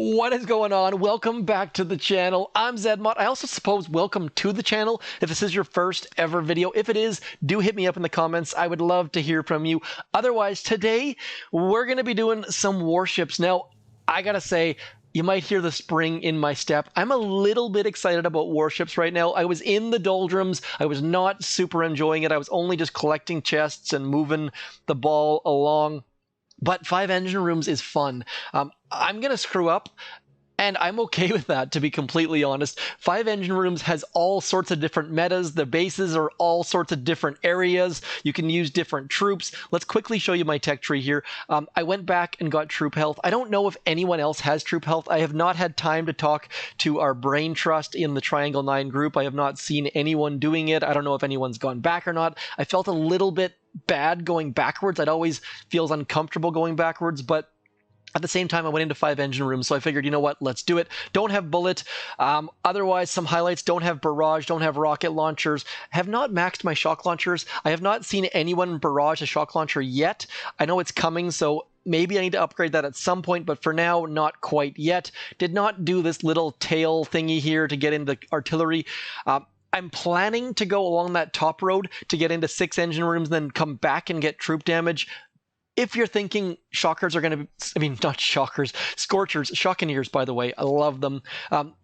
What is going on? Welcome back to the channel. I'm Zedmod. I also suppose welcome to the channel if this is your first ever video. If it is, do hit me up in the comments. I would love to hear from you. Otherwise, today we're going to be doing some warships. Now, I gotta say, you might hear the spring in my step. I'm a little bit excited about warships right now. I was in the doldrums. I was not super enjoying it. I was only just collecting chests and moving the ball along. But 5 engine rooms is fun. I'm going to screw up, and I'm okay with that, to be completely honest. 5 engine rooms has all sorts of different metas. The bases are all sorts of different areas. You can use different troops. Let's quickly show you my tech tree here. I went back and got troop health. I don't know if anyone else has troop health. I have not had time to talk to our brain trust in the Triangle 9 group. I have not seen anyone doing it. I don't know if anyone's gone back or not. I felt a little bit bad going backwards. It always feels uncomfortable going backwards, but at the same time, I went into 5 engine rooms, so I figured, you know what, let's do it. Don't have bullet. Otherwise, some highlights: don't have barrage, don't have rocket launchers. Have not maxed my shock launchers. I have not seen anyone barrage a shock launcher yet. I know it's coming, so maybe I need to upgrade that at some point, but for now, not quite yet. Did not do this little tail thingy here to get into artillery. I'm planning to go along that top road to get into 6 engine rooms, then come back and get troop damage. If you're thinking shockers are going to not shockers, scorchers, shockeneers, by the way, I love them.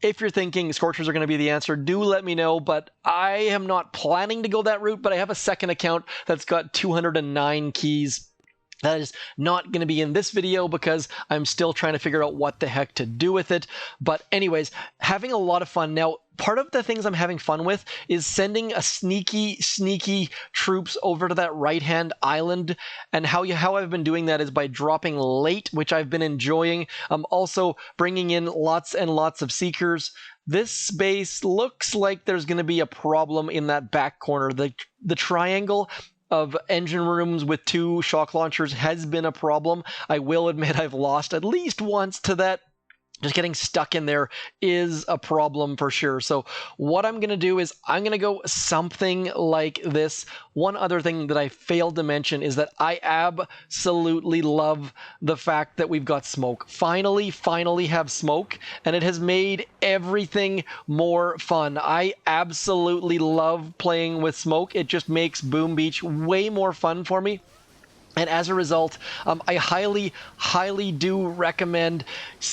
If you're thinking scorchers are going to be the answer, do let me know, but I am not planning to go that route, but I have a second account that's got 209 keys. That is not going to be in this video because I'm still trying to figure out what the heck to do with it. But anyways, having a lot of fun. Now, part of the things I'm having fun with is sending a sneaky troops over to that right-hand island. And how I've been doing that is by dropping late, which I've been enjoying. I'm also bringing in lots and lots of seekers. This base looks like there's going to be a problem in that back corner. The triangle of engine rooms with 2 shock launchers has been a problem. I will admit I've lost at least once to that. Just getting stuck in there is a problem for sure. So what I'm going to do is I'm going to go something like this. One other thing that I failed to mention is that I absolutely love the fact that we've got smoke. Finally have smoke, and it has made everything more fun. I absolutely love playing with smoke. It just makes Boom Beach way more fun for me. And as a result, I highly do recommend,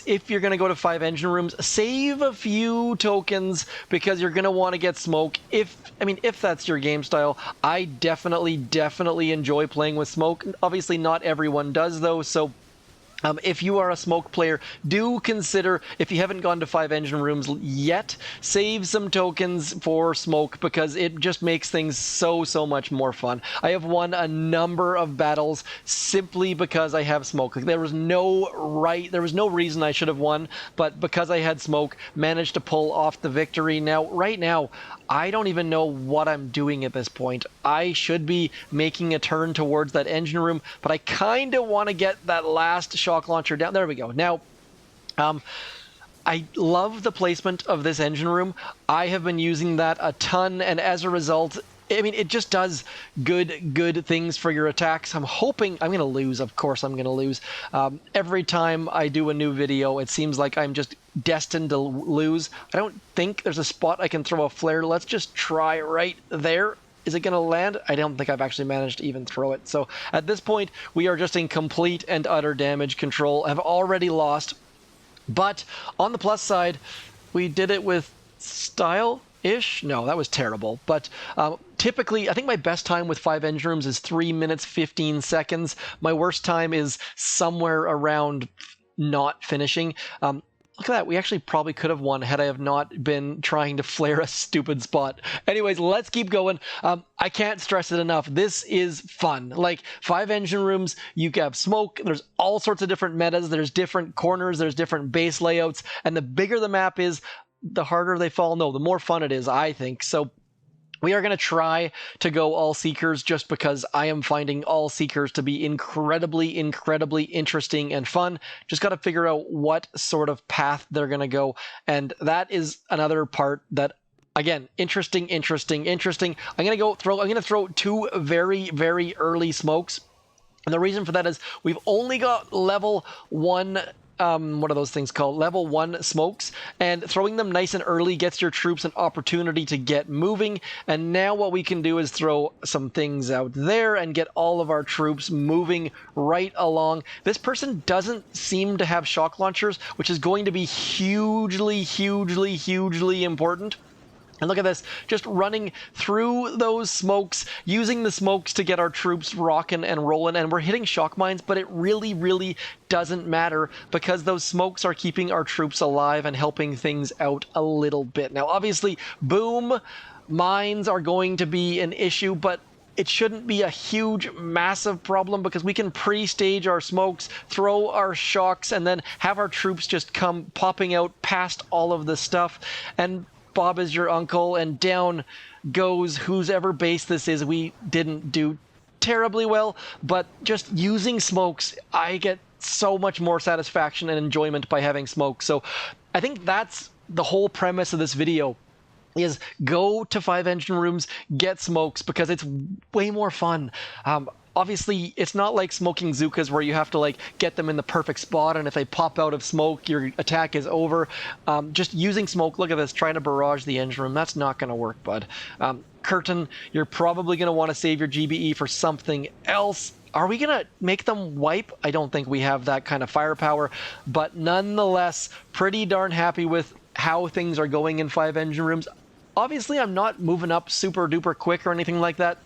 if you're going to go to 5 engine rooms, save a few tokens because you're going to want to get smoke. If that's your game style. I definitely enjoy playing with smoke. Obviously, not everyone does, though, so if you are a smoke player, do consider, if you haven't gone to 5 engine rooms yet, save some tokens for smoke because it just makes things so much more fun. I have won a number of battles simply because I have smoke. There was no reason I should have won, but because I had smoke, managed to pull off the victory. Now, right now, I don't even know what I'm doing at this point. I should be making a turn towards that engine room, but I kind of want to get that last shock launcher down. There we go. Now, I love the placement of this engine room. I have been using that a ton, and as a result, it just does good things for your attacks. I'm hoping I'm going to lose. Of course I'm going to lose. Every time I do a new video, it seems like I'm just destined to lose. I don't think there's a spot I can throw a flare. Let's just try right there. Is it going to land? I don't think I've actually managed to even throw it. So at this point, we are just in complete and utter damage control. I've already lost. But on the plus side, we did it with style-ish. No, that was terrible. But typically, I think my best time with 5 engine rooms is 3 minutes, 15 seconds. My worst time is somewhere around not finishing. Look at that. We actually probably could have won had I have not been trying to flare a stupid spot. Anyways, let's keep going. I can't stress it enough. This is fun. Like 5 engine rooms, you have smoke. There's all sorts of different metas. There's different corners. There's different base layouts. And the bigger the map is, the harder they fall. No, the more fun it is, I think. So we are going to try to go all seekers just because I am finding all seekers to be incredibly interesting and fun. Just got to figure out what sort of path they're going to go. And that is another part that, again, interesting. I'm going to throw 2 very early smokes. And the reason for that is we've only got level 1 what are those things called? Level 1 smokes, and throwing them nice and early gets your troops an opportunity to get moving. And now what we can do is throw some things out there and get all of our troops moving right along. This person doesn't seem to have shock launchers, which is going to be hugely, hugely, hugely important. And look at this, just running through those smokes, using the smokes to get our troops rocking and rolling, and we're hitting shock mines, but it really, really doesn't matter because those smokes are keeping our troops alive and helping things out a little bit. Now, obviously, boom mines are going to be an issue, but it shouldn't be a huge, massive problem because we can pre-stage our smokes, throw our shocks, and then have our troops just come popping out past all of this stuff. And Bob is your uncle, and down goes whoever base this is. We didn't do terribly well, but just using smokes, I get so much more satisfaction and enjoyment by having smokes. So I think that's the whole premise of this video, is go to 5 engine rooms, get smokes, because it's way more fun. Obviously, it's not like smoking Zookas where you have to like get them in the perfect spot, and if they pop out of smoke, your attack is over. Just using smoke, look at this, trying to barrage the engine room. That's not going to work, bud. Curtain, you're probably going to want to save your GBE for something else. Are we going to make them wipe? I don't think we have that kind of firepower, but nonetheless, pretty darn happy with how things are going in 5 engine rooms. Obviously, I'm not moving up super duper quick or anything like that.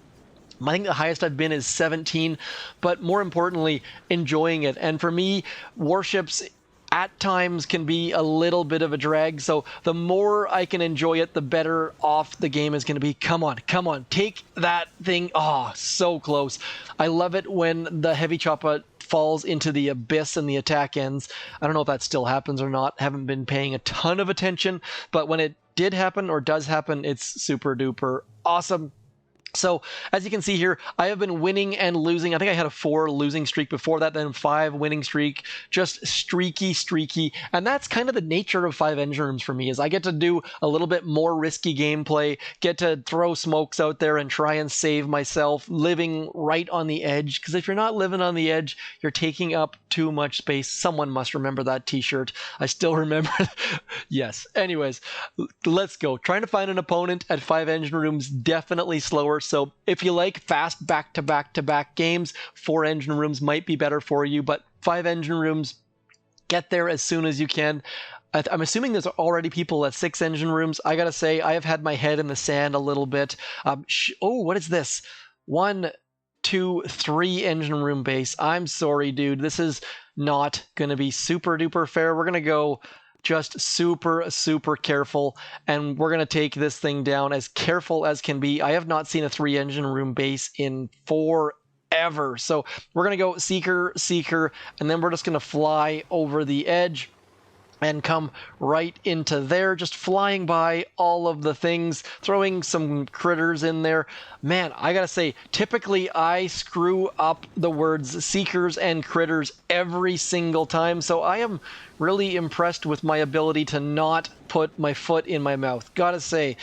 I think the highest I've been is 17, but more importantly, enjoying it. And for me, warships at times can be a little bit of a drag, so the more I can enjoy it, the better off the game is going to be. Come on, come on, take that thing. Oh, so close. I love it when the Heavy Choppa falls into the abyss and the attack ends. I don't know if that still happens or not. Haven't been paying a ton of attention, but when it did happen or does happen, it's super duper awesome. So, as you can see here, I have been winning and losing. I think I had a 4 losing streak before that, then 5 winning streak. Just streaky, streaky. And that's kind of the nature of 5 engine rooms for me, is I get to do a little bit more risky gameplay, get to throw smokes out there and try and save myself, living right on the edge. Because if you're not living on the edge, you're taking up too much space. Someone must remember that t-shirt. I still remember. Yes. Anyways, let's go. Trying to find an opponent at 5 engine rooms, definitely slower. So if you like fast back-to-back-to-back games, 4 engine rooms might be better for you, but 5 engine rooms, get there as soon as you can. I'm assuming there's already people at 6 engine rooms. I gotta say, I have had my head in the sand a little bit. Oh, what is this? 1, 2, 3 engine room base. I'm sorry, dude. This is not gonna be super duper fair. We're gonna go just super, super careful, and we're going to take this thing down as careful as can be. I have not seen a 3 engine room base in forever. So we're going to go seeker, seeker, and then we're just going to fly over the edge and come right into there, just flying by all of the things, throwing some critters in there. Man, I gotta say, typically I screw up the words seekers and critters every single time, so I am really impressed with my ability to not put my foot in my mouth. Gotta say,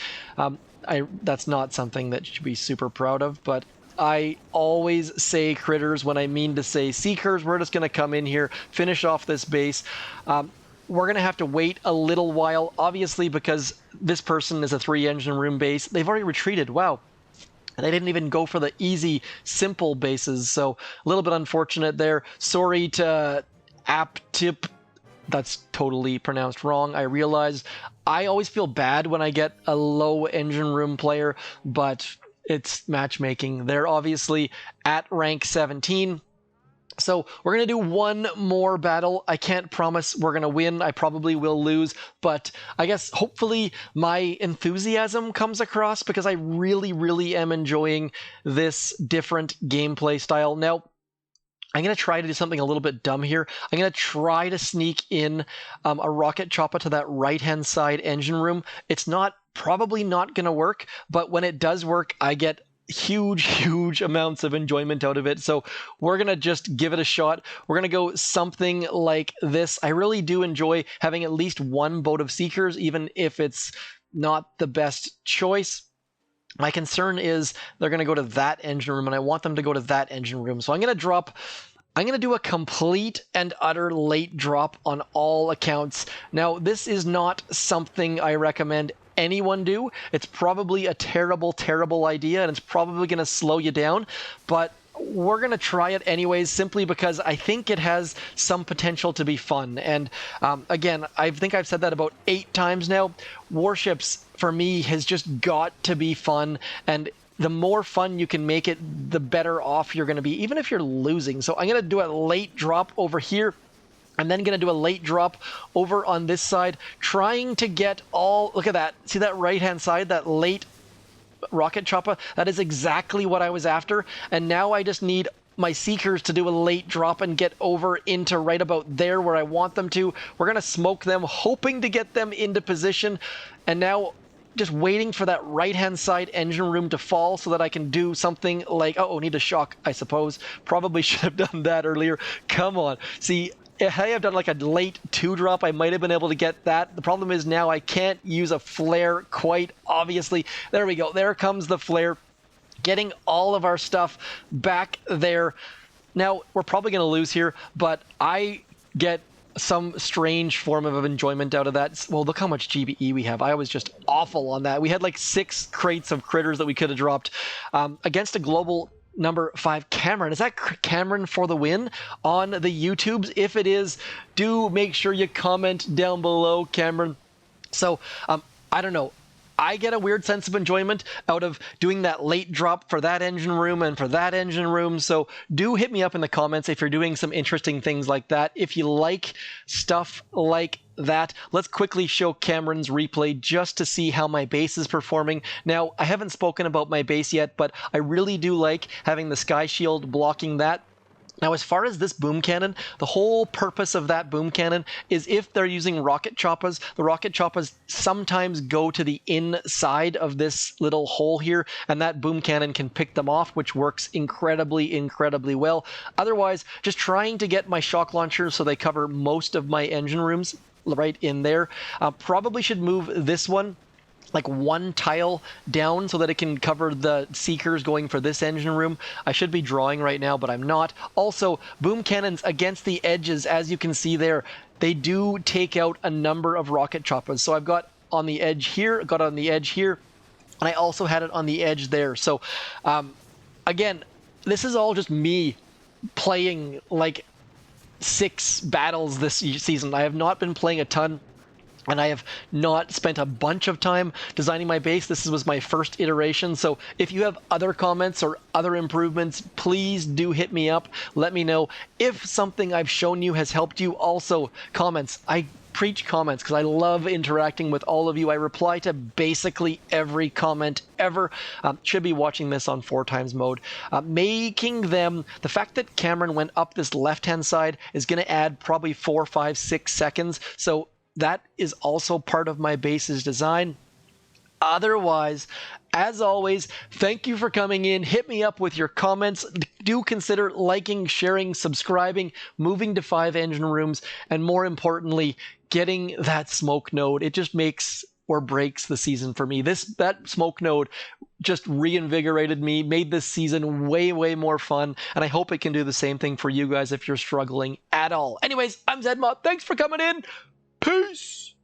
that's not something that you should be super proud of, but I always say critters when I mean to say seekers. We're just gonna come in here, finish off this base. We're going to have to wait a little while, obviously, because this person is a 3 engine room base. They've already retreated. Wow. And they didn't even go for the easy, simple bases. So a little bit unfortunate there. Sorry to Aptip. That's totally pronounced wrong. I realize I always feel bad when I get a low engine room player, but it's matchmaking. They're obviously at rank 17. So we're going to do one more battle. I can't promise we're going to win. I probably will lose, but I guess hopefully my enthusiasm comes across because I really, really am enjoying this different gameplay style. Now, I'm going to try to do something a little bit dumb here. I'm going to try to sneak in a Rocket Choppa to that right-hand side engine room. It's probably not going to work, but when it does work, I get huge amounts of enjoyment out of it. So we're going to just give it a shot. We're going to go something like this. I really do enjoy having at least one boat of Seekers, even if it's not the best choice. My concern is they're going to go to that engine room, and I want them to go to that engine room. So I'm going to drop, I'm going to do a complete and utter late drop on all accounts. Now, this is not something I recommend anyone do. It's probably a terrible, terrible idea, and it's probably going to slow you down, but we're going to try it anyways, simply because I think it has some potential to be fun. And again, I think I've said that about 8 times now. Warships, for me, has just got to be fun, and the more fun you can make it, the better off you're going to be, even if you're losing. So I'm going to do a late drop over here. I'm then going to do a late drop over on this side, trying to get all, look at that. See that right-hand side, that late Rocket Choppa? That is exactly what I was after. And now I just need my seekers to do a late drop and get over into right about there where I want them to. We're going to smoke them, hoping to get them into position. And now just waiting for that right-hand side engine room to fall so that I can do something like, oh, need a shock, I suppose. Probably should have done that earlier. Come on. See, if I have done like a late 2-drop, I might have been able to get that. The problem is now I can't use a flare quite obviously. There we go. There comes the flare. Getting all of our stuff back there. Now, we're probably going to lose here, but I get some strange form of enjoyment out of that. Well, look how much GBE we have. I was just awful on that. We had like 6 crates of critters that we could have dropped against a global number 5 Cameron. Is that Cameron for the win on the YouTubes? If it is, do make sure you comment down below, Cameron. So I don't know. I get a weird sense of enjoyment out of doing that late drop for that engine room and for that engine room. So do hit me up in the comments if you're doing some interesting things like that. If you like stuff like that, let's quickly show Cameron's replay just to see how my base is performing. Now, I haven't spoken about my base yet, but I really do like having the sky shield blocking that. Now, as far as this boom cannon, the whole purpose of that boom cannon is if they're using rocket choppas, the rocket choppas sometimes go to the inside of this little hole here, and that boom cannon can pick them off, which works incredibly, incredibly well. Otherwise, just trying to get my shock launchers so they cover most of my engine rooms right in there. Probably should move this one like 1 tile down so that it can cover the seekers going for this engine room. I should be drawing right now, but I'm not. Also, boom cannons against the edges, as you can see there, they do take out a number of rocket choppas. So I've got on the edge here, got on the edge here, and I also had it on the edge there. So again, this is all just me playing like 6 battles this season. I have not been playing a ton, and I have not spent a bunch of time designing my base. This was my first iteration. So if you have other comments or other improvements, please do hit me up. Let me know if something I've shown you has helped you. Also, comments. I preach comments because I love interacting with all of you. I reply to basically every comment ever. Should be watching this on 4x mode. Making them, the fact that Cameron went up this left-hand side is going to add probably 4, 5, 6 seconds. So that is also part of my base's design. Otherwise, as always, thank you for coming in. Hit me up with your comments. Do consider liking, sharing, subscribing, moving to 5 engine rooms, and more importantly, getting that smoke node. It just makes or breaks the season for me. That smoke node just reinvigorated me, made this season way, way more fun, and I hope it can do the same thing for you guys if you're struggling at all. Anyways, I'm Zedmot. Thanks for coming in. Peace!